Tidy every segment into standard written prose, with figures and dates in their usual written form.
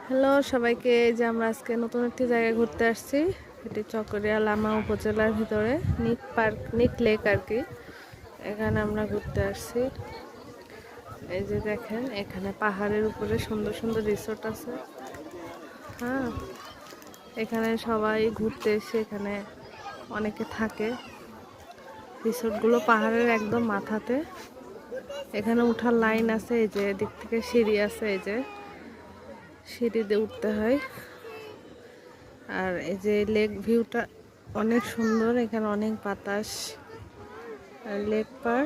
Hello সবাইকে, এই যে আমরা আজকে নতুন একটি জায়গায় ঘুরতে আসছি। এটি চকরিয়া লামা উপজেলার ভিতরে নিক পার্ক, নিক লেক আর কি। এখানে আমরা ঘুরতে আসছি। এই যে দেখেন, এখানে পাহাড়ের উপরে সুন্দর সুন্দর রিসোর্ট আছে। হ্যাঁ, এখানে সবাই ঘুরতে এসে এখানে অনেকে থাকে। রিসোর্টগুলো পাহাড়ের একদম মাথাতে। এখানে উঠার লাইন আছে, এই যে দিক থেকে সিঁড়ি আছে, এই যে সিঁড়িতে উঠতে হয়। আর এই যে লেক ভিউটা অনেক সুন্দর, এখানে অনেক বাতাস। আর লেক পার,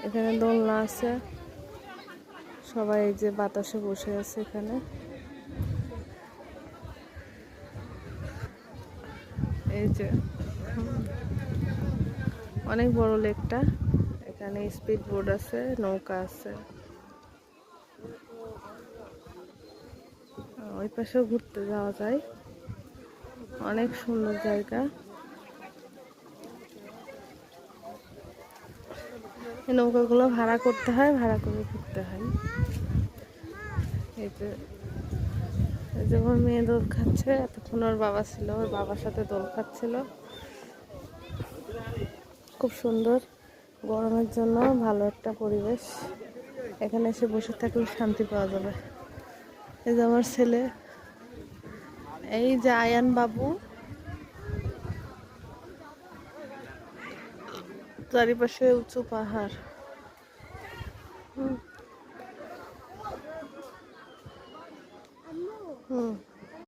এখানে দোলনা আছে, সবাই এই যে বাতাসে বসে আছে এখানে। এই যে অনেক বড় লেকটা। এখানে স্পিড বোট আছে, নৌকা আছে। ওই পাশেও ঘুরতে যাওয়া যায়, অনেক সুন্দর জায়গা। এই নৌকাগুলো ভাড়া করতে হয়, ভাড়া করে ঘুরতে হয়। এই যে আমার মেয়ে দোল খাচ্ছে, এতক্ষণ ওর বাবা ছিল, ওর বাবার সাথে দোল খাচ্ছিল। খুব সুন্দর, গরমের জন্য ভালো একটা পরিবেশ। এখানে এসে বসে থাকলে শান্তি পাওয়া যাবে। এই যে আমার ছেলে, এই যে আয়ান বাবু, চারিপাশে উঁচু পাহাড়। হুম।